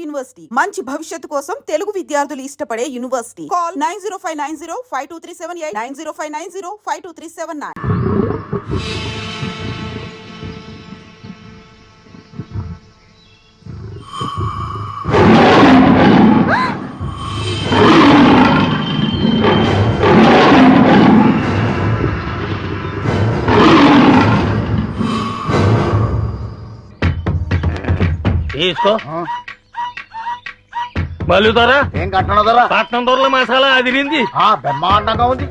University మంచి భవిష్యత్తు కోసం తెలుగు విద్యార్థులు ఇష్టపడే యూనివర్సిటీ. కాల్ 9059052378 9059052379. తీసుకో మళ్ళీ ధర ఏం కట్టడం ధర పట్నం ధరల మసాలా అదిరింది బ్రహ్మాండంగా ఉంది.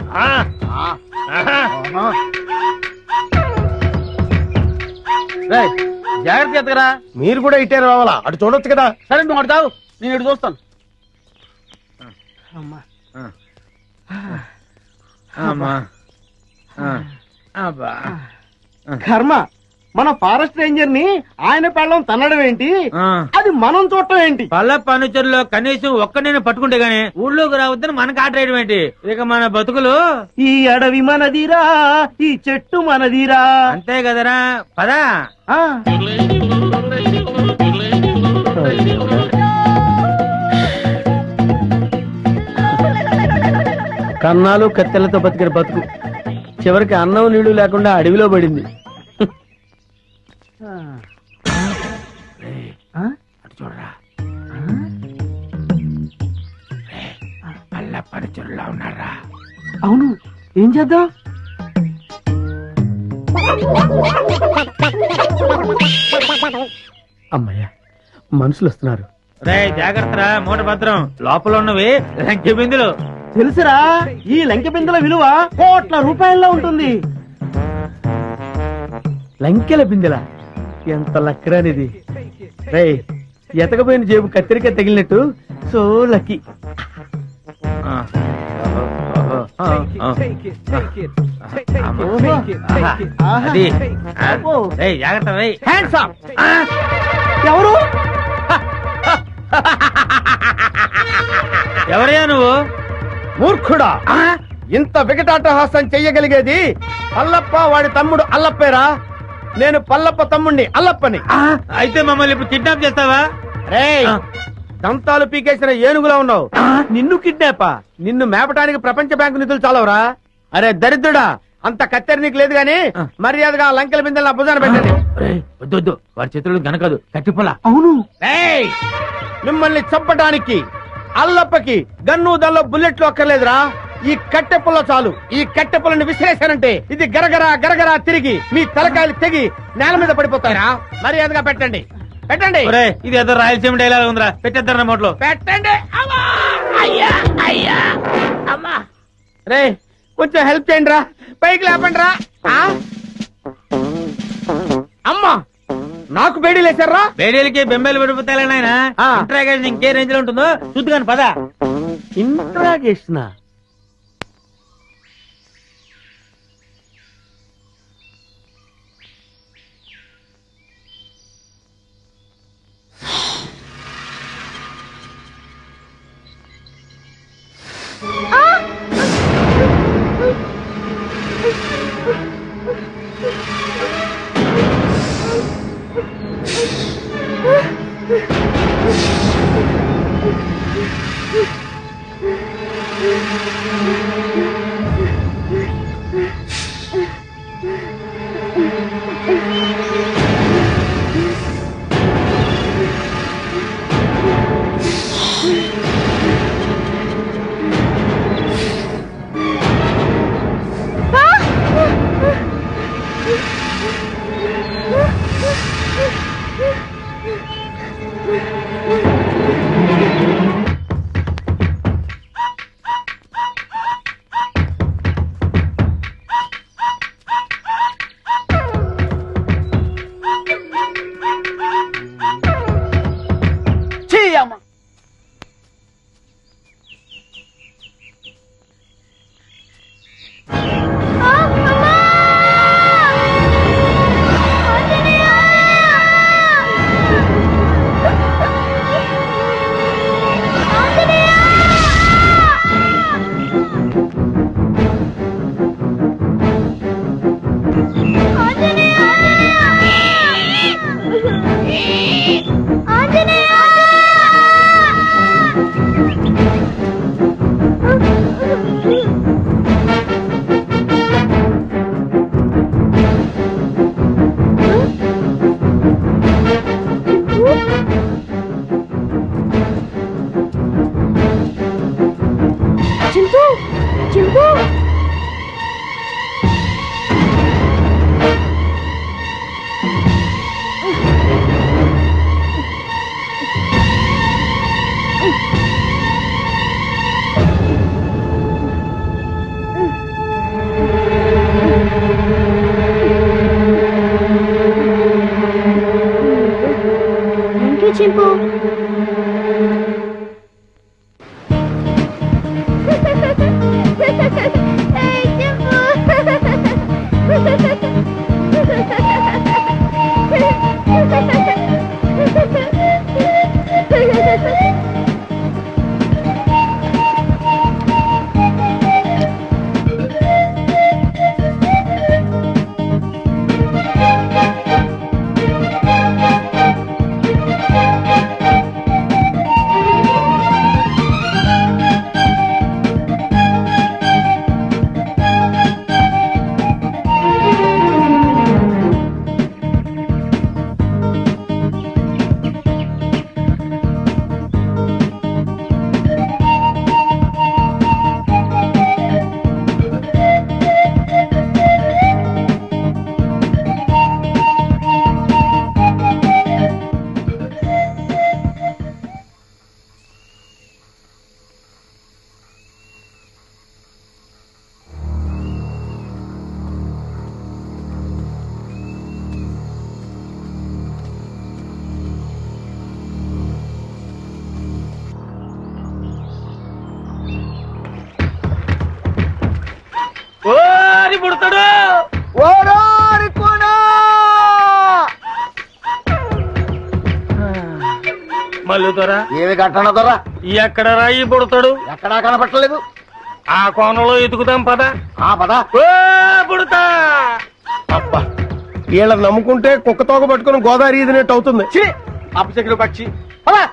జాగ్రత్త ఎత్తగరా. మీరు కూడా ఇటే రావాలా? అటు చూడొచ్చు కదా. సరే నువ్వు అడతావు, నేను ఇటు చూస్తాను. కర్మ, మన ఫారెస్ట్ రేంజర్ ని ఆయన పెళ్ళం తన్నడం ఏంటి, అది మనం చూడటం ఏంటి? పల్ల ఫర్నిచర్ కనీసం ఒక్కడైనా పట్టుకుంటే గానీ ఊళ్ళోకి రావద్దని మనకు ఆటేయడం ఏంటి? ఇక మన బతుకులు ఈ అడవి మనదిరా, ఈ చెట్టు మనదిరా. అంతే కదరా, పదా. కన్నాలు కత్తెలతో బతికిన బతుకు చివరికి అన్నం నీళ్లు లేకుండా అడవిలో పడింది. చూడరా, పల్ల ఫర్నిచర్లా ఉన్నారా? అవును, ఏం చేద్దాం? అమ్మయ్యా, మనుషులు వస్తున్నారు. రే జాగ్రత్తరా, మూట భద్రం. లోపల ఉన్నవి లంకె బిందులు. తెలుసురా, ఈ లంకె బిందెల విలువ కోట్ల రూపాయల్లో ఉంటుంది. లంకెల బిందెల ఎంత లక్కరానిది. రే, ఎతకపోయిన జేబు కత్తిరిక తగిలినట్టు. So lucky. జాగ్రత్త. ఎవరు? ఎవరయ్యా నువ్వు? మూర్ఖుడా, ఇంత వికటాటహాసం చెయ్యగలిగేది పల్లప్ప వాడి తమ్ముడు అల్లప్పేరా. నేను పల్లప్ప తమ్ముడిని అల్లప్పని. అయితే మమ్మల్ని ఇప్పుడు కిడ్నాప్ చేస్తావా? రేయ్, దంతాలు పీకేసిన ఏనుగులా ఉన్నావు. నిన్ను కిడ్నాపా? నిన్ను మేపటానికి ప్రపంచ బ్యాంకు నిధులు చాలవరా? అరే దరిద్రుడా, అంత కత్తెర నీకు లేదు గాని మర్యాదగా లంకెల బిందెలు నా భుజాన పెట్టండి. వద్దు, వాడి చేతులు గనకదు, కట్టిపోలా. అవును, మిమ్మల్ని చంపడానికి అల్లప్పకి గన్ను దల్లో బుల్లెట్లు అక్కర్లేదురా. ఈ కట్టెపుల్ల చాలు. ఈ కట్టెపుల్లని విసిరేశారంటే ఇది గరగరా గరగరా తిరిగి మీ తలకాయలు తెగి నేల మీద పడిపోతారా. మర్యాదగా పెట్టండి, పెట్టండి. ఇది ఏదో రాయలసీమ డైలాగ్ ఉందిరా, పెట్టేద్దారా నోట్లో. పెట్టండి. రే, కొంచెం హెల్ప్ చేయండి రా, పైకి లేపండి రా. అమ్మా, నాకు బేడీ లేచారా? బేడీలకి బెంబేలు పడిపోతాయి నాయన. ఇంట్రాగేషన్ ఇంకే రేంజ్ లో ఉంటుందో చూద్దుగాని పదా. ఇంట్రాగేషన్ చింపు చింపు ఓరి పుడతాడు మల్లు దొరా ఏమి కట్టన దొరా ఎక్కడ రాయి పుడతాడు ఎక్కడా కనపట్టలేదు. ఆ కోణంలో ఎతుకుతాం పద. ఆ పదా ఓ పుడతా అబ్బా వీళ్ళని నమ్ముకుంటే కుక్క తోక పట్టుకుని గోదావరి ఈదినట్టు అవుతుంది. అపశకుడు పక్షి పదా.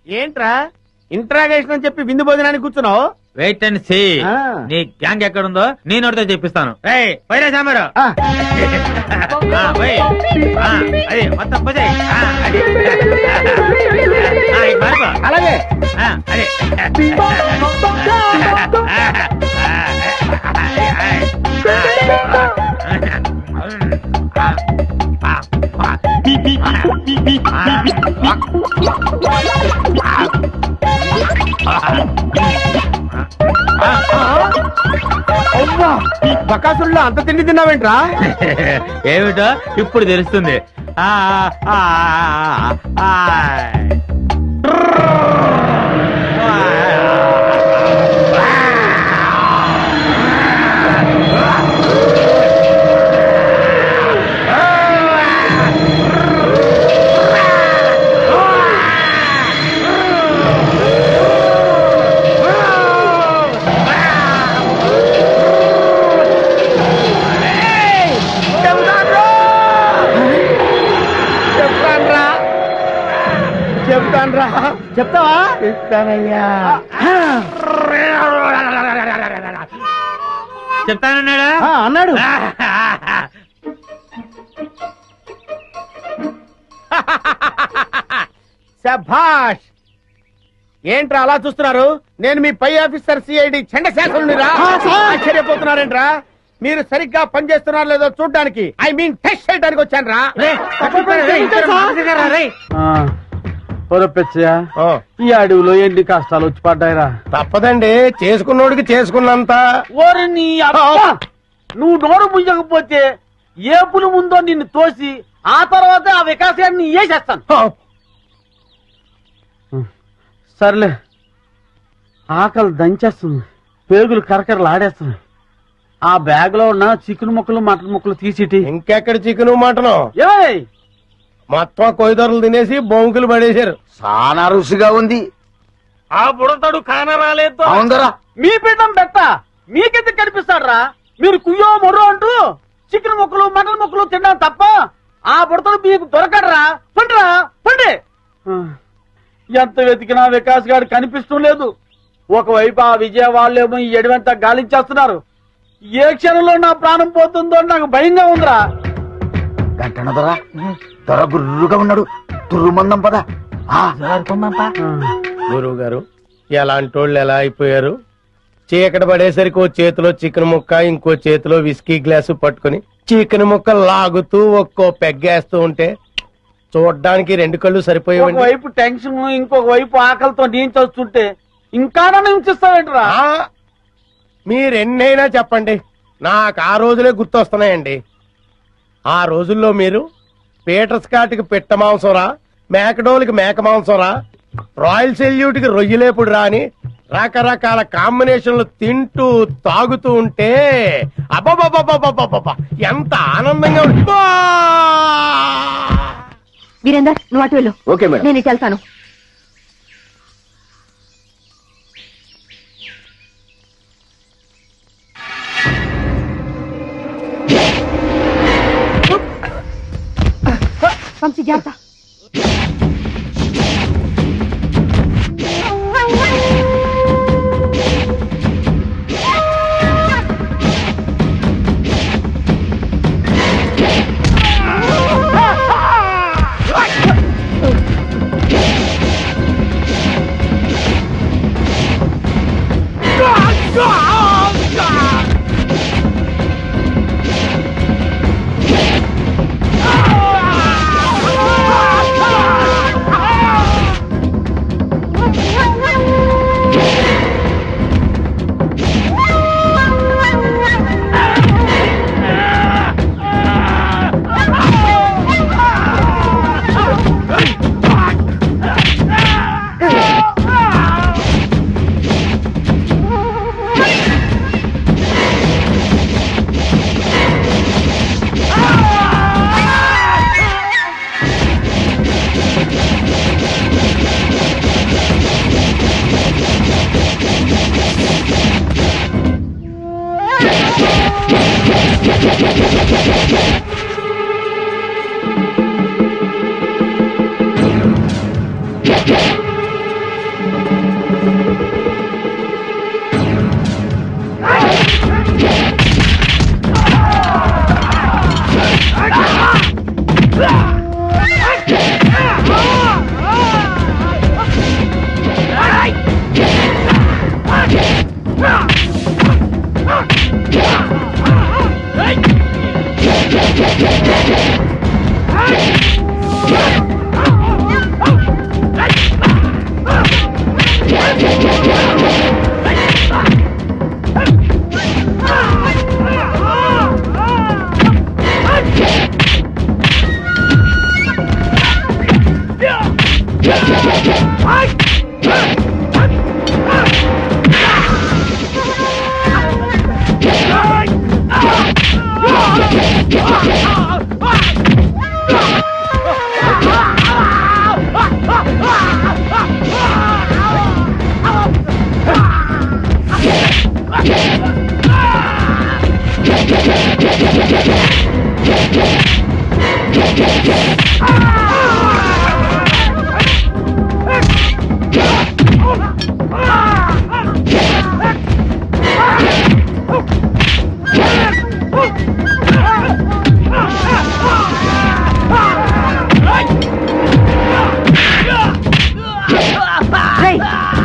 ఏంట్రా ఇంట్రాగేషన్ అని చెప్పి విందు భోజనానికి కూర్చున్నావు? Wait and see. ఆ. నీ గ్యాంగ్ ఎక్కడుందో నేను ఒకటితో చెప్పిస్తాను. పైరా సామారు అదే మొత్తం పోసేయ్. అది మారిపో. అలాగే అదే బకాసుల్లో అంత తిండి తిన్నావేంట్రా? ఏమిటో ఇప్పుడు తెలుస్తుంది. చెప్తావా? చెప్తానయ్యా. చెప్తానన్నాడా? అన్నాడు. శభాష్. ఏంట్రా అలా చూస్తున్నారు? నేను మీ పై ఆఫీసర్ సిఐడి చండశాసనుడిరా. ఆశ్చర్యపోతున్నారేంట్రా? మీరు సరిగ్గా పనిచేస్తున్నారు లేదో చూడడానికి, ఐ మీన్ టెస్ట్ చేయడానికి వచ్చాను రా. ఈ అడవిలో ఎన్ని కష్టాలు వచ్చి పడ్డాయిరా. తప్పదండి, చేసుకున్నోడికి చేసుకున్నంత. ఓరి నీ అబ్బా! నువ్వు నోరు ముయ్యకపోతే ఏపులు ముందో నిన్ను తోసి ఆ తర్వాత ఆ వికాసాన్ని వేసేస్తాను. సర్లే, ఆకలి దంచేస్తుంది, పేగులు కరకరలు ఆడేస్తున్నాయి. ఆ బ్యాగ్ లో ఉన్న చికెన్ ముక్కలు మటన్ ముక్కలు తీసిటి. ఇంకెక్కడ చికెన్ మటను ఏయ్, మొత్తం కొయ్యదొరలు తినేసి బొంకులు పడేశారు. చాలా రుచిగా ఉంది. ఆ బుడతడు కాన రాలేదు. అవుందరా, మీ పిండం పెట్ట మీకెందుకు కనిపిస్తాడ్రా? మీరు కుయ్యో మొర్రో అంటూ చికెన్ ముక్కలు మటన్ ముక్కలు తిన్నాం తప్ప ఆ బుడతలు మీకు దొరకడరా. పండ్రా పండి. ఎంత వెతికినా వికాస్ గారు కనిపిస్తూ లేదు. ఒకవైపు ఆ విజయ వాళ్ళేమో ఈ ఎడవంతా గాలించేస్తున్నారు. ఏ క్షణంలో నా ప్రాణం పోతుందో నాకు భయంగా ఉందిరా. గంటన దొర దొర గుర్రుగా ఉన్నాడు. తుర్రుమందం పద. గురువు గారు, ఎలాంటి వాళ్ళు ఎలా అయిపోయారు? చీకటి పడేసరికి ఓ చేతిలో చికెన్ ముక్క, ఇంకో చేతిలో విస్కీ గ్లాసు పట్టుకుని చికెన్ ముక్క లాగుతూ ఒక్కో పెగ్గేస్తూ ఉంటే చూడ్డానికి రెండు కళ్ళు సరిపోయేవండి. ఒకవైపు టెన్షన్, ఇంకొక వైపు ఆకలితో నేను చూస్తుంటే ఇంకా నన్ను హింసిస్తావేంట్రా? మీరెన్నైనా చెప్పండి, నాకు ఆ రోజులే గుర్తొస్తున్నాయండి. ఆ రోజుల్లో మీరు పీటర్ స్కాట్ కి పిట్ట మాంసంరా, మేకడోలికి మేక మాంసంరా, రాయల్ సెల్యూట్ కి రొయ్యలేపుడు రా అని రకరకాల కాంబినేషన్లు తింటూ తాగుతూ ఉంటే అబ్బబ్బబ్బబ్బబ్బబ్బబ్బ ఎంత ఆనందంగా వీరేందర్ నువ్వు అటు వెళ్ళు. Okay madam. నేను ఇటు వెళ్తాను. వంశీ జాగ్రత్త.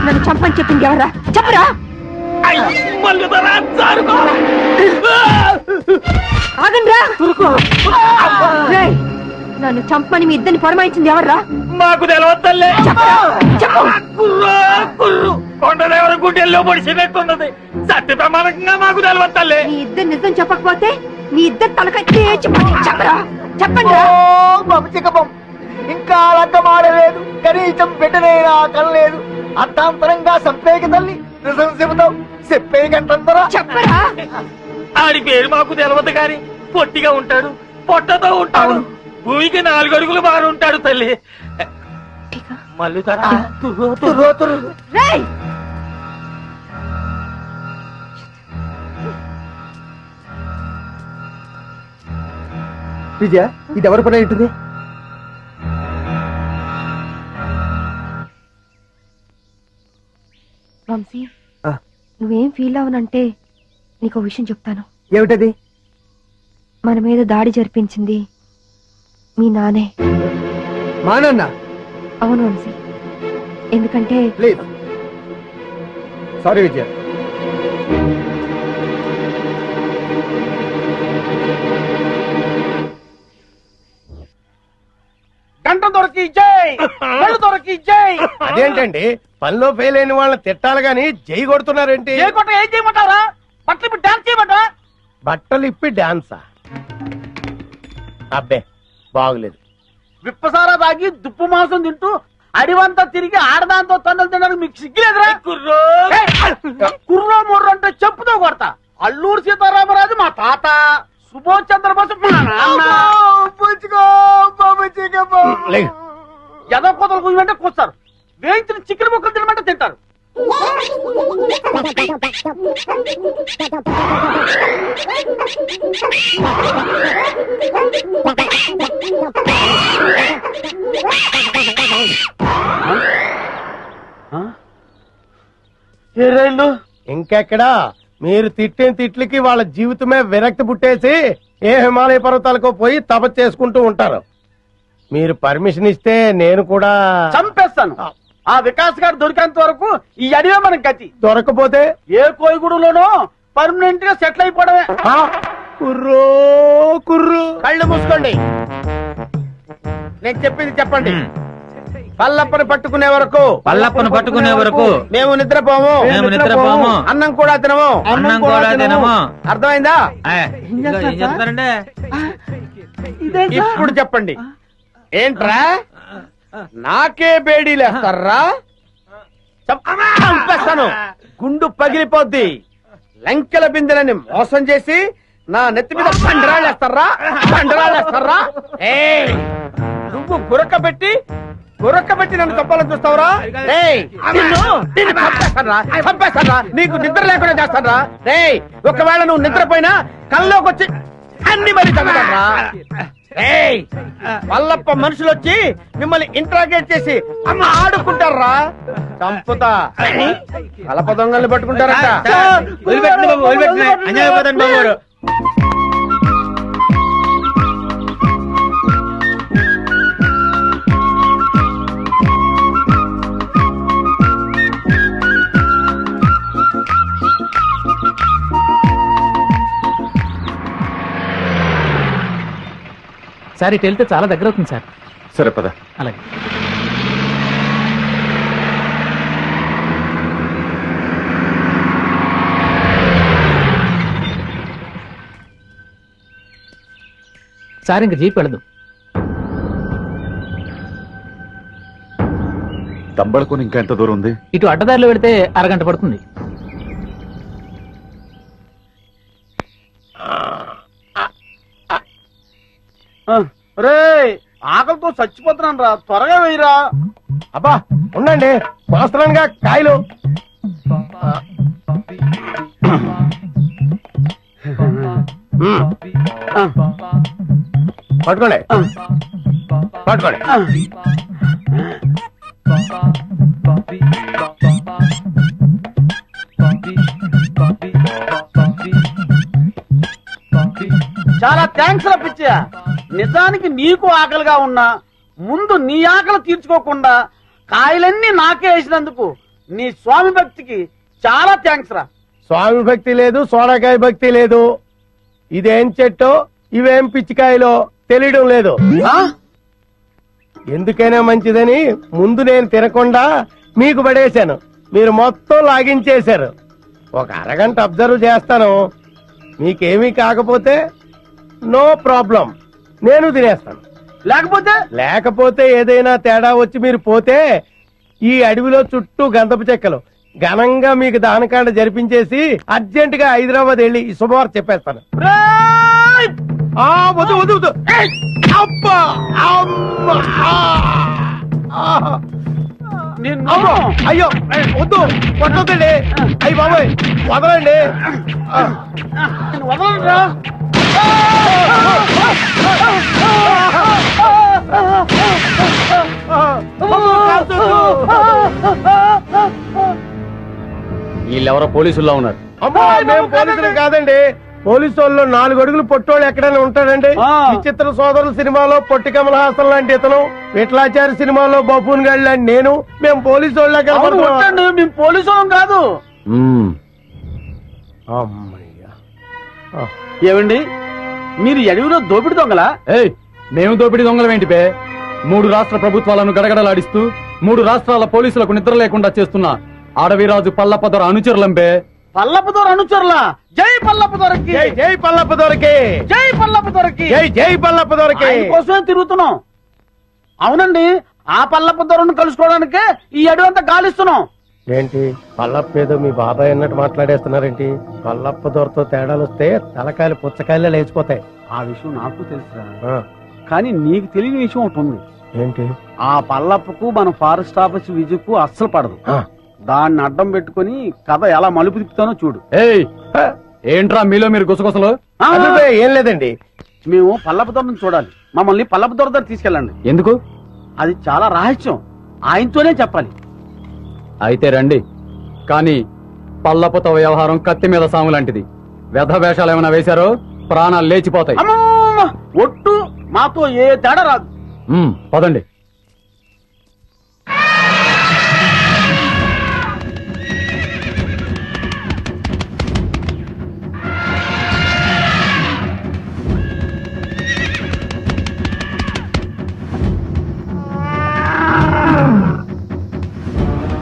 నన్ను చంపని చెప్పింది ఎవరా? చెప్పరా. నన్ను చంపని మీ ఇద్దరిని పొరమాయించింది ఎవర్రా? మాకు తెలవద్దల్లే. చెప్పు. కొండదేవర గుండెల్లో పొడిచినట్టున్నది. సత్య ప్రమాణంగా మాకు తెలవద్దల్లే. మీ ఇద్దరు నిజం చెప్పకపోతే మీ ఇద్దరు తలకాయ చెప్పరా. చెప్పండి రా. ఇంకా లగ్గ మాడలేదు, కనీసం పెట్టనైనా కనలేదు. అర్థాంతరంగా చంపేకి తల్లి నిజం చెబుతావు చెప్పేయకంటారా చెప్పరా ఆడి పేరు మాకు తెలియదు గాని పొట్టిగా ఉంటాడు, పొట్టతో ఉంటాడు, భూమికి 4 అడుగులు బారు ఉంటాడు తల్లి. మళ్ళీ రేయ్ విజయ ఇది ఎవరి పని ఉంటుంది? వంశీ నువ్వేం ఫీల్ అవనంటే నీకు విషయం చెప్తాను. ఏమిటది? మన మీద దాడి జరిపించింది మీ నానే. మా నాన్న? అవును వంశీ, ఎందుకంటే ప్లీజ్ సారీ విజయ. గంట దొరికి జై, కళ్ళు దొరికి జై. అదేంటండి పనిలో ఫెయిల్ అయిన వాళ్ళని తిట్టాలి గాని జై కొడుతున్నారేంటి? ఏ కొట్ట ఏం చేయమంటారా? బట్టలు ఇప్పుడు డాన్స్ చేయమంటారా? బట్టలు ఇప్పి డాన్సా? అబ్బే బాగులేదు. విప్పసారా తాగి దుప్పు మాంసం తింటూ అడివంతా తిరిగి ఆడదాంతో తన్నులు తినడానికి మీకు సిగ్గులేదురా? కుర్రో ముర్రో అంటే చెప్పుతో కొడతా. అల్లూరు సీతారామరాజు మా తాత, సుభాష్ చంద్రబోస్ మా నాన్న. ఎదో కోతలు కూయమంటే కూస్తారు, వేయించిన చికెన్ ముక్కలు తినమంటే తింటారు. ఇంకెక్కడా మీరు తిట్టిన తిట్లకి వాళ్ళ జీవితమే విరక్తి పుట్టేసి ఏ హిమాలయ పర్వతాలకో పోయి తపస్సు చేసుకుంటూ ఉంటారు. మీరు పర్మిషన్ ఇస్తే నేను కూడా చంపేస్తాను. ఆ వికాస్ గారు దొరికేంత వరకు ఈ అడివే మనకి గతి. దొరకపోతే ఏ కోయిగూడులోనో పర్మనెంట్ గా సెటిల్ అయిపోవడమే. కుర్రో కుర్రు కళ్ళు మూసుకోండి. నేను చెప్పింది చెప్పండి. పల్లప్పని పట్టుకునే వరకు మేము నిద్రపోము, అన్నం కూడా తినము. అర్థమైందా? చెప్తారంటే ఇప్పుడు చెప్పండి. ఏంట్రా నాకే బేడీలేస్తారా? చంపేస్తాను, గుండు పగిలిపోద్ది. లంకెల బిందెలని మోసం చేసి నా నెత్తి మీద పండరాళ్ళేస్తారా? నువ్వు గురకబెట్టి నన్ను చంపాలని చూస్తావురా? చంపేస్తారా? నీకు నిద్ర లేకుండా చేస్తారా? ఒకవేళ నువ్వు నిద్రపోయినా కల్లోకి వచ్చి అన్ని మరి చంపుతారా? వల్లప్ప మనుషులు వచ్చి మిమ్మల్ని ఇంట్రాగేట్ చేసి అమ్మ ఆడుకుంటారా? చంపుతా. కలప దొంగల్ని పట్టుకుంటారట. సార్ ఇటు వెళ్తే చాలా దగ్గర అవుతుంది సార్. సరే పద. అలాగే. సార్ ఇంక జీప్ వెళ్ళదు. తంబళకొని ఇంకా ఎంత దూరం ఉంది? ఇటు అడ్డదారిలో వెళితే అరగంట పడుతుంది. రే ఆకలితో చచ్చిపోతున్నాను రా, త్వరగా వేయరా. అబ్బా ఉండండి, వస్తున్నానుగా కాయలు. పట్టుకోండి పట్టుకోండి. చాలా థ్యాంక్స్ రా పిచ్చయ్య. నిజానికి నీకు ఆకలిగా ఉన్నా ముందు నీ ఆకలి తీర్చుకోకుండా కాయలన్నీ నాకే వేసినందుకు నీ స్వామి భక్తికి చాలా థ్యాంక్స్ రా. స్వామి భక్తి లేదు, సోడాకాయ భక్తి లేదు. ఇదేం చెట్టో ఇవేం పిచ్చికాయలో తెలియడం లేదు. ఎందుకైనా మంచిదని ముందు నేను తినకుండా మీకు పడేశాను. మీరు మొత్తం లాగించేశారు. ఒక అరగంట అబ్జర్వ్ చేస్తాను. మీకేమీ కాకపోతే నో ప్రాబ్లం, నేను తినేస్తాను. లేకపోతే లేకపోతే ఏదైనా తేడా వచ్చి మీరు పోతే ఈ అడవిలో చుట్టూ గంధపు చెక్కలు ఘనంగా మీకు దానకాండ జరిపించేసి అర్జెంట్ గా హైదరాబాద్ వెళ్ళి ఈ శుభవార్త చెప్పేస్తాను. వద్దు వద్దు వద్దు. అబ్బా అమ్మా! అమ్మో! అయ్యో వద్దు కొట్టొద్దండి. అయ్యి బాబోయ్ వదలండి. వదలండిరా. వీళ్ళెవరో పోలీసుల్లో ఉన్నారు. అమ్మో మేము పోలీసులు కాదండి. పోలీసు వాళ్ళు 4 అడుగులు పొట్టోళ్ళు ఎక్కడైనా ఉంటాడండి. విచిత్ర సోదరుల సినిమాలో పొట్టి కమల్ హాసన్ లాంటి ఇతను, విఠలాచారి సినిమాలో బఫూన్ గాడి లాంటి నేను, మేము పోలీసు వాళ్ళ మేము పోలీసు వాళ్ళం కాదు. ఏమండి మీరు అడవిలో దోపిడి దొంగలా? మేము దోపిడీ దొంగలం ఏంటి పే? 3 రాష్ట్ర ప్రభుత్వాలను గడగడలాడిస్తూ 3 రాష్ట్రాల పోలీసులకు నిద్ర లేకుండా చేస్తున్న అడవిరాజు పల్లప్పదొర అనుచరులంపే. పల్లప్పదొర అనుచరులా? జై పల్లప్పదొరకి! జై పల్లప్పదొరకి! జై పల్లప్పదొరకి! జై పల్లప్పదొరకి! కోసమే తిరుగుతున్నాం. అవునండి, ఆ పల్లప్పదొరను కలుసుకోవడానికే ఈ అడవి అంతా గాలిస్తున్నాం. ఏంటి పల్లప్ప ఏదో మీ బాబాయ్ అన్నట్టు మాట్లాడేస్తున్నారేంటి? పల్లప్ప దొరతో తేడాలు వస్తే తలకాయలు పుచ్చకాయలే లేచిపోతాయి. ఆ విషయం నాకు తెలుసురా, కానీ నీకు తెలియని విషయం ఒకటి ఉంది. ఏంటి? ఆ పల్లప్పకు మన ఫారెస్ట్ ఆఫీస్ విజయకు అస్సలు పడదు. దాన్ని అడ్డం పెట్టుకుని కథ ఎలా మలుపు తిప్పుతానో చూడు. ఏంట్రా మీలో మీరు గుసగుసలు? ఏం లేదండి, మేము పల్లప్పదొరను చూడాలి. మమ్మల్ని పల్లప్పదొర దగ్గర తీసుకెళ్ళండి. ఎందుకు? అది చాలా రహస్యం, ఆయనతోనే చెప్పాలి. అయితే రండి. కానీ పల్లపుతో వ్యవహారం కత్తి మీద సాము లాంటిది. వ్యధ వేషాలు ఏమైనా వేశారో ప్రాణాలు లేచిపోతాయి. అమ్మమ్మ! ఒట్టు మాతో ఏ తేడా రాదు. పదండి.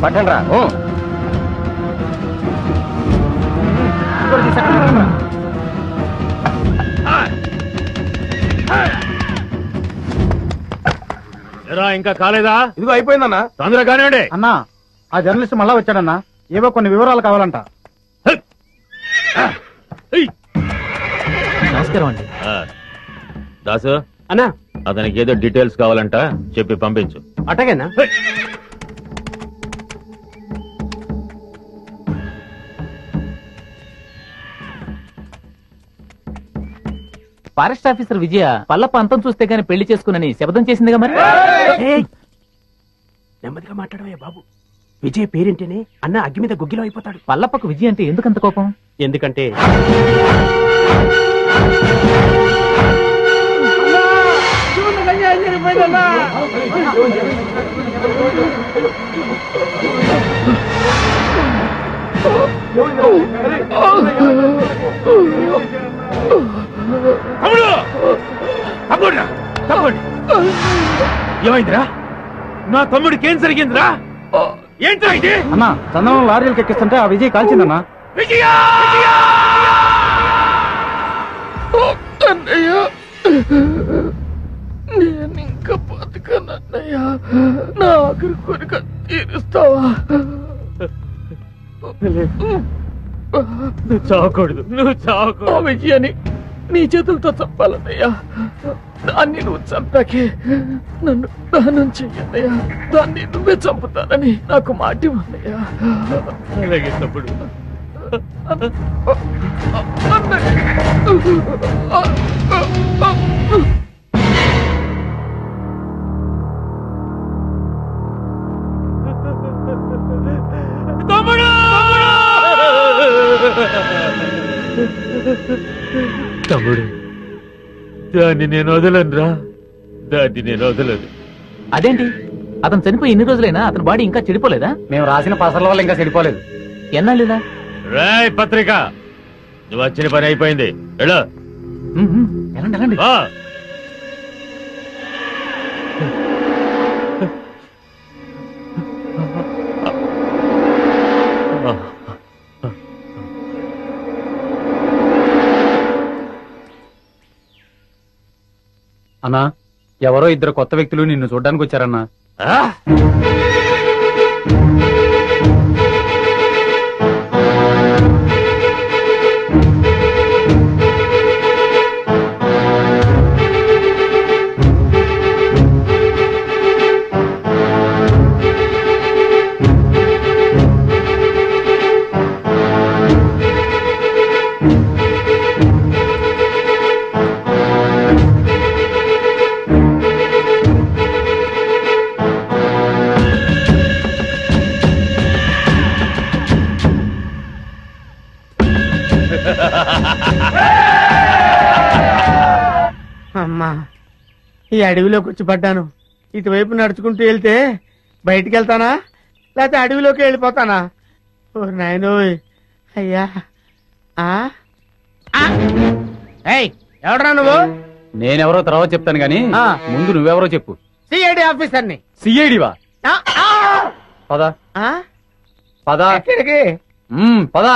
పట్టండి రా. ఇంకా కాలేదా? ఇదిగో అయిపోయిందన్నా. తొందరగా కానివ్వండి. అన్నా ఆ జర్నలిస్ట్ మళ్ళా వచ్చాడన్నా, ఏవో కొన్ని వివరాలు కావాలంట. నమస్కారం అండి. దాసు అన్నా అతనికి ఏదో డీటెయిల్స్ కావాలంట, చెప్పి పంపించు. అటగేనా? ఫారెస్ట్ ఆఫీసర్ విజయ పల్లప్ప అంతం చూస్తే గానీ పెళ్లి చేసుకునని శపథం చేసిందిగా మరి. నెమ్మదిగా మాట్లాడవే బాబు. విజయ్ పేరేంటేనే అన్న అగ్గి మీద గుగ్గిలో అయిపోతాడు. పల్లప్పకు విజయ అంటే ఎందుకంత కోపం? ఎందుకంటే ఏమైందిరా? నా తమ్ముడికి ఏం జరిగిందిరా? ఏంట్రా ఇది? అన్నా చందనం లారీలకు ఎక్కిస్తుంటే ఆ విజయ్ కాల్చిందన్నా. విజయా! నేను ఇంకా బతకనన్నయ్యా, నా ఆఖరి కోరిక తీరుస్తావా? నువ్వు చావకూడదు, నువ్వు చావకూడదు. ఆ విజయాన్ని నీ చేతులతో చంపాలన్నయ్యా. దాన్ని నువ్వు చంపాకే నన్ను దహనం చెయ్యన్నయ్యా. దాన్ని నువ్వే చంపుతానని నాకు మాట ఇవ్వన్నయ్యా. అలాగే తప్పుడు. తమ్ముడు, దాన్ని నేను వదలనురా, దాన్ని నేను వదలను. అదేంటి, అతను చనిపోయి ఎన్ని రోజులైనా అతని బాడీ ఇంకా చెడిపోలేదా? మేము రాసిన పసల వల్ల ఇంకా చెడిపోలేదు. ఎన్నాళ్ళులా? రాయ్ పత్రిక, నువ్వు వచ్చిన పని అయిపోయింది. వెళ్ళు. ఎలాంటి ఎలాంటి వా. అన్నా, ఎవరో 2 కొత్త వ్యక్తులు నిన్ను చూడ్డానికి వచ్చారన్నా. ఈ అడవిలోకి వచ్చి పడ్డాను. ఇటువైపు నడుచుకుంటూ వెళ్తే బయటికి వెళ్తానా లేకపోతే అడవిలోకి వెళ్ళిపోతానా? ఓ నాయనోయ్ అయ్యా. ఎవడరా నువ్వు? నేనెవరో తర్వాత చెప్తాను గాని ఆ. ముందు నువ్వెవరో చెప్పు. సిఐడి ఆఫీసర్ని. సిఐడివా? ఆ, ఆ! పద ఆ? పద. ఎక్కడికి? పద.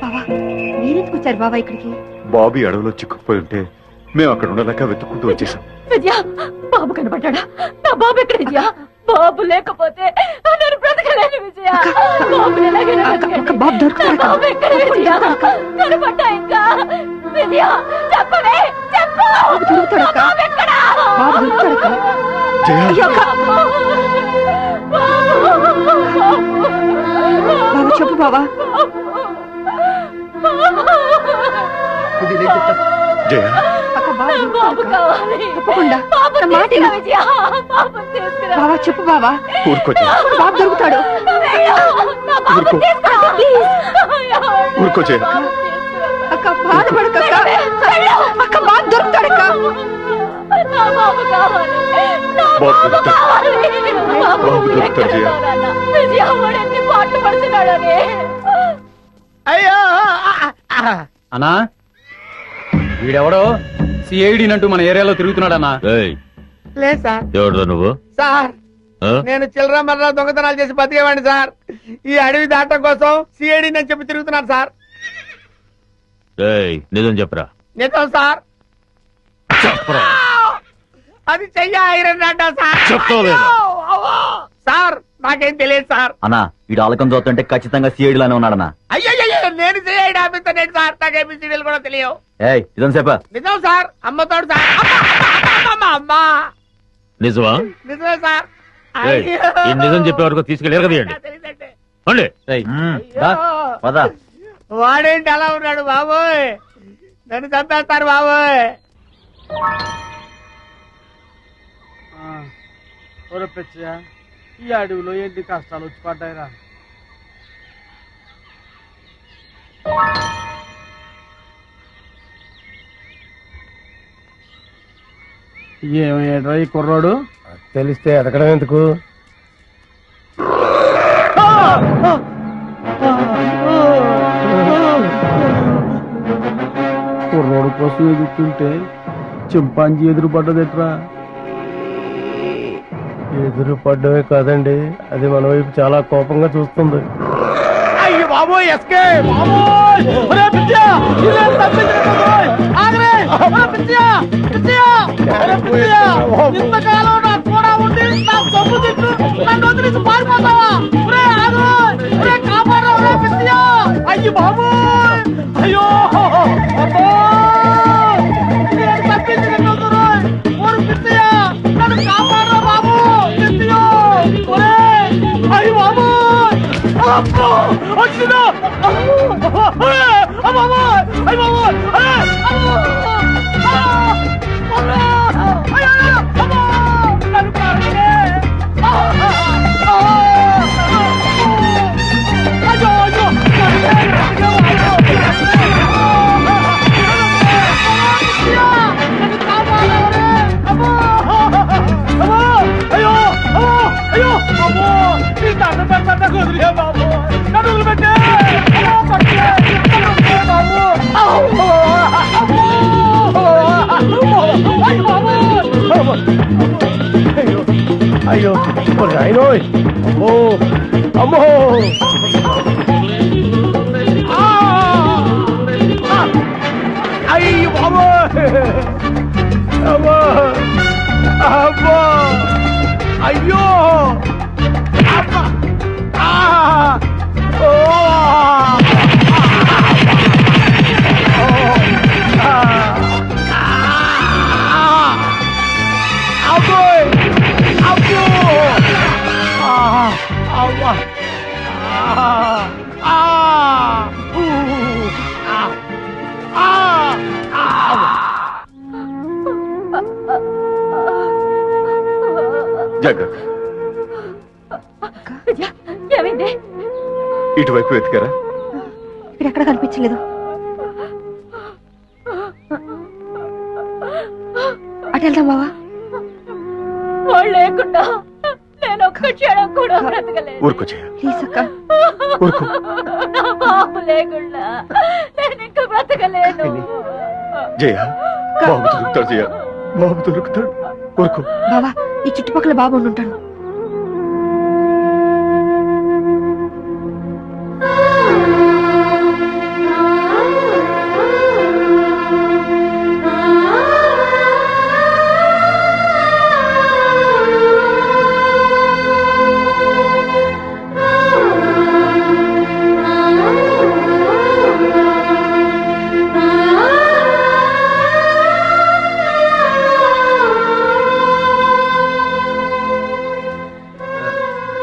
బావా మీరెందుకు వచ్చారు బావా ఇక్కడికి? బాబీ అడవిలో చిక్కుకుపోయి ఉంటే మేము అక్కడ ఉండలేక వెతుక్కుంటూ వచ్చేసాం. విద్య బాబు కనపడ్డా? నా బాబు ఎక్కడ విద్య? బాబు లేకపోతే నేను బ్రతకలేను విజయ. బాబు ఎలాగైనా బతకండి. బాబు ఎక్కడ విజయ? కనపడ్డా ఇంకా? విజయ చెప్పవే, చెప్పు. బాబు ఎక్కడ? బాబు చెప్పు బావా. జయ బాబు కావాలి. తప్పకుండా బావా చెప్పు బావా. ఊరుకో జయ. బాబు దొరుకుతాడు. ఊరుకో. ఊరుకో జయ. అక్క బాధపడక అక్క బాబు దొరుకుతాడక్క. బాబు కావాలి. బాబు దొరుకుతాడు జయ. ఎన్ని పాటలు పడుతున్నాడని. అయ్యో అన్నా వీడెవడో సిఐడి అంటూ మన ఏరియాలో తిరుగుతున్నాడన్నా. లేదు సార్. ఎవరు నువ్వు? సార్ నేను చిల్లర మర్ర దొంగతనాలు చేసి బతికేవాడిని సార్. ఈ అడవి దాటం కోసం సిఐడి అని చెప్పి తిరుగుతున్నాను సార్. నిజం చెప్పరా? నిజం సార్. అది చెయ్య ఐరన్ అంట సార్. చెప్తావులేదా? అవ్వా. సార్ నాకేం తెలియదు సార్. అన్నా వీడు ఆలకం చూస్తుంటే ఖచ్చితంగా సిఐడి లానే ఉన్నాడన్నా. అయ్యో నేను సిఐడి ఆఫీసర్ ఏంటి సార్? నాకు ఏబిసిడీలు కూడా తెలియవు. ఇదం సేపా నిజం సార్. అమ్మతోడు సార్. అమ్మా నిజమా? నిజమే సార్. ఈ నిజం చెప్పే వరకు తీసుకెళ్ళి ఎరగదీయండి. పద. వాడేంటి అలా ఉన్నాడు బాబోయ్? నన్ను చంపేస్తారు బాబోయ్. ఈ అడవిలో ఎన్ని కష్టాలు వచ్చి పడ్డాయిరా. ఏమయ్యాడ్రా ఈ కుర్రాడు? తెలిస్తే ఎదగడం ఎందుకు? కుర్రోడు కోసం ఎదుగుతుంటే చింపాంజీ ఎదురు పడ్డదెట్రా? ఎదురు పడ్డమే కాదండి, అది మన వైపు చాలా కోపంగా చూస్తుంది. అయ్యో బాబోయ్ ఎస్కే బాబోయ్. ఒరే పిచ్చా ఇలా తప్పించుకోబోయ్. ఆగరే ఒరే పిచ్చా పిచ్చా ఒరే పిచ్చా ఇంతకాలం నా కూడా ఉండి నా సొమ్ము తిట్టు నన్ను వదిలేసి పారిపోతావా? ఒరే ఆగు. ఒరే కాపాడు ఒరే పిచ్చా. అయ్యో బాబోయ్. అయ్యో అబ్బో నేను తప్పించుకోబోయ్. ఒరే పిచ్చా నన్ను కాపాడు బాబు పిచ్చా. ఒరే అయ్యో బాబోయ్. అబ్బో వచ్చినా అయ్యో అయ్యో అమ్మో అమ్మో అయ్యో అమ్మో అమ్మో అమ్మో అయ్యో జాగ్రత్త ఏమైంది? ఇటువైపు వెతికారా? ఇక్కడ ఎక్కడ కనిపించలేదు. అటు వెళ్దాం బావా. వాళ్ళు లేకుండా నేను ఒక్క క్షణం కూడా బ్రతకలేదు. ఊరుకో జయ, ప్లీజ్ అక్క. ఊరుకో. నా బాబు లేకుండా నేను ఇంకా బ్రతకలేను. జయ, బాబు దొరుకుతాడు. జయ, బాబు దొరుకుతాడు. ఊరుకో. బావా, ఈ చుట్టుపక్కల బాబు ఉండుంటాడు.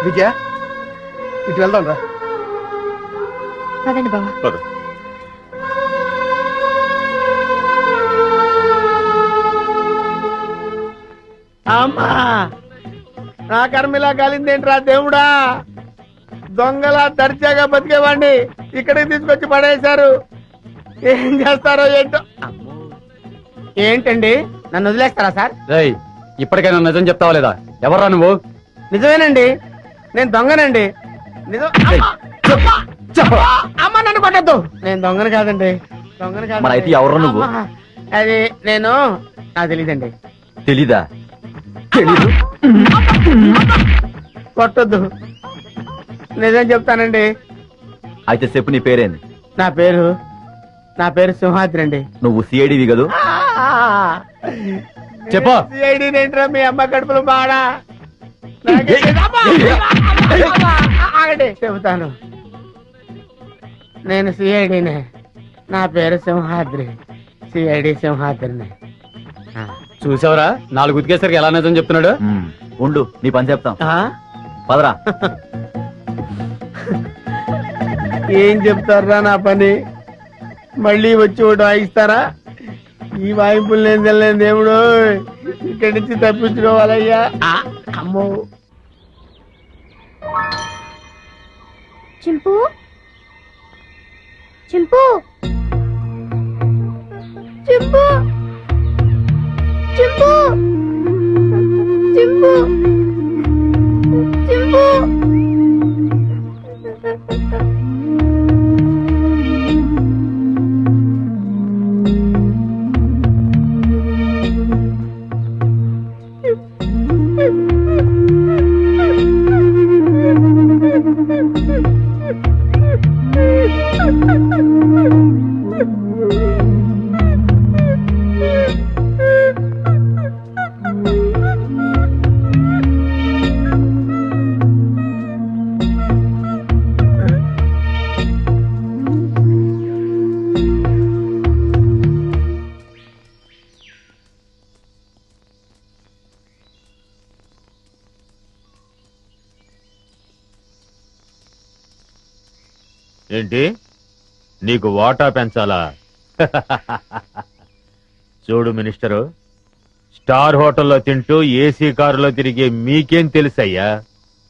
విజయ, ఇటు వెళ్దాం రా. పదండి బావా. పద. అమ్మా, నా కర్మిలా కాలిందేంట్రా దేవుడా. దొంగలా దర్జాగా బతికేవాడిని ఇక్కడికి తీసుకొచ్చి పడేశారు. ఏం చేస్తారో ఏంటో. ఏంటండి, నన్ను వదిలేస్తారా సార్? రేయ్, ఇప్పటికైనా నిజం చెప్తావా లేదా? ఎవర్రా నువ్వు? నిజమేనండి, నేను దొంగనండి. నిజం. అమ్మ, నన్ను కొట్టద్దు. నేను దొంగను కాదండి, దొంగను కాదు. మరి అయితే ఎవరు నువ్వు? అమ్మా, అది నేను, నాకు తెలీదండి. తెలీదా? తెలీదు. కొట్టద్దు, నిజం చెప్తానండి. అయితే చెప్పు, నీ పేరేంది? నా పేరు సింహాద్రి అండి. నువ్వు సిఐడివి కదూ? చెప్పు. సిఐడి ఏంట్రా, మీ అమ్మ కడుపులో బాడా. చెబుతాను, నేను సిఐడినే. నా పేరు సింహాద్రి, సిఐడి సింహాద్రిని. చూసావరా, 4 ఉతికేసరికి ఎలా నిజం చెప్తున్నాడు? ఉండు, నీ పని చెప్తాం. ఆ? పదరా. ఏం చెప్తారా నా పని? మళ్ళీ వచ్చి ఒకటి వాయిస్తారా? ఈ వాయింపులు నేను తెలియని దేవుడు, ఇక్కడి నుంచి తప్పించుకోవాలయ్యా. అమ్మో. చింపు, చింపు, చింపు, చింపు, చింపు, చింపు. ఏంటి, నీకు వాటా పెంచాలా? చూడు మినిస్టరు, స్టార్ హోటల్లో తింటూ ఏసీ కారులో తిరిగే మీకేం తెలుసయ్యా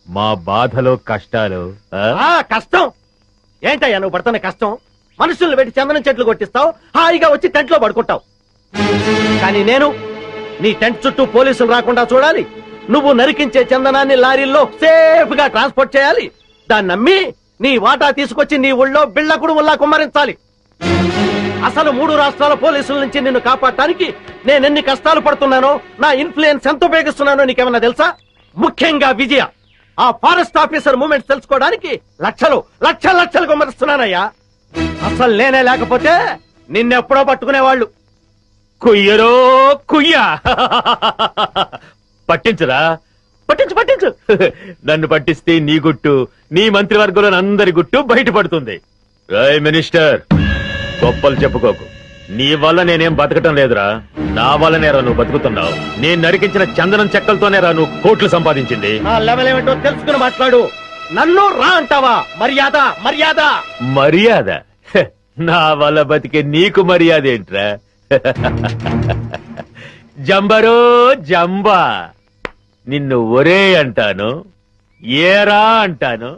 మా బాధలు కష్టాలు? కష్టం ఏంటయ్యా నువ్వు పడుతున్న కష్టం? మనుషుల్ని పెట్టి చందనం చెట్లు కొట్టిస్తావు, హాయిగా వచ్చి టెంట్ లో పడుకుంటావు. కానీ నేను నీ టెంట్ చుట్టూ పోలీసులు రాకుండా చూడాలి. నువ్వు నరికించే చందనాన్ని లారీల్లో సేఫ్ గా ట్రాన్స్పోర్ట్ చేయాలి. దాన్ని నమ్మి నీ వాటా తీసుకొచ్చి నీ ఊళ్ళో బిళ్ళ కుడుముల్లా కుమ్మరించాలి. అసలు 3 రాష్ట్రాల పోలీసుల నుంచి నిన్ను కాపాడటానికి నేనెన్ని కష్టాలు పడుతున్నానో, నా ఇన్ఫ్లుయెన్స్ ఎంత ఉపయోగిస్తున్నానో నీకేమన్నా తెలుసా? ముఖ్యంగా విజయ, ఆ ఫారెస్ట్ ఆఫీసర్ మూమెంట్స్ తెలుసుకోవడానికి లక్షలు లక్షలు లక్షలు కుమ్మరిస్తున్నానయ్యా. అసలు నేనే లేకపోతే నిన్నెప్పుడో పట్టుకునేవాళ్ళు. కుయ్యరో కుయ్యా. పట్టించురా, పట్టించు. నన్ను పట్టిస్తే నీ గుట్టు, నీ మంత్రివర్గంలో అందరి గుట్టు బయటపడుతుంది. రాయ్ మినిస్టర్, గొప్పలు చెప్పుకోకు. నీ వల్ల నేనేం బతకటం లేదురా, నా వల్లనేరా నువ్వు బతుకుతున్నావు. నేను నరికించిన చందనం చెక్కలతోనేరా నువ్వు కోట్లు సంపాదించింది. ఆ లెవెల్ ఏమిటో తెలుసుకుని మాట్లాడు. నన్ను రా అంటావా? మర్యాద మర్యాద మర్యాద? హె, నా వల్ల బతికే నీకు మర్యాద ఏంట్రా? జంబరో జంబా, నిన్ను ఒరే అంటాను, ఏరా అంటాను,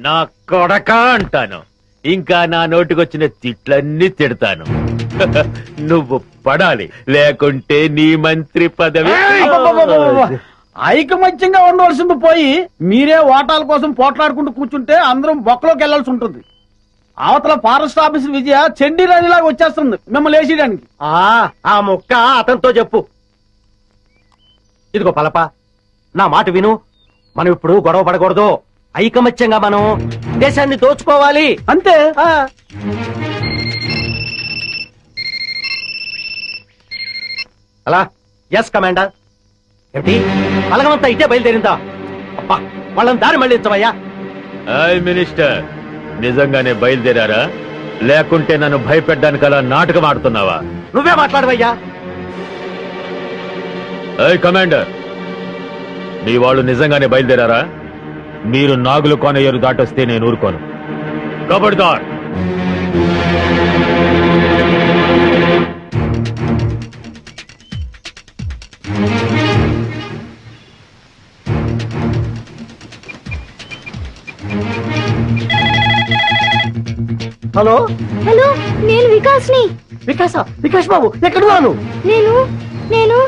నా కొడక అంటాను. ఇంకా నా నోటికొచ్చిన తిట్లన్నీ తిడతాను. నువ్వు పడాలి, లేకుంటే నీ మంత్రి పదవి. ఐకమత్యంగా ఉండవలసింది పోయి మీరే ఓటాల కోసం పోట్లాడుకుంటూ కూర్చుంటే అందరం బొక్కలోకి వెళ్లాల్సి ఉంటుంది. అవతల ఫారెస్ట్ ఆఫీసర్ విజయ చెండీరాణిలాగా వచ్చేస్తుంది మిమ్మల్ని వేసేయడానికి. ఆ ముక్క అతనితో చెప్పు. ఇదిగో పలప, నా మాట విను. మనం ఇప్పుడు గొడవ పడకూడదు. ఐకమత్యంగా మనం దేశాన్ని దోచుకోవాలి అంతే. అలా ఎస్ కమాండర్. ఏమిటి బలగమంతా ఇటే బయలుదేరిందా? అబ్బా, వాళ్ళని దారి మళ్ళించవయ్యా. మినిస్టర్, నిజంగానే బయలుదేరారా, లేకుంటే నన్ను భయపెట్టడానికి అలా నాటకం ఆడుతున్నావా? నువ్వే మాట్లాడవయ్యా. కమాండర్, మీ వాళ్ళు నిజంగానే బయలుదేరారా? మీరు నాగులు కోనయ్యరు దాటొస్తే నేను ఊరుకోను. కబడ్దార్. హలో హలో, నేను వికాస్ని. వికాస్ బాబు ఎక్కడ? నేను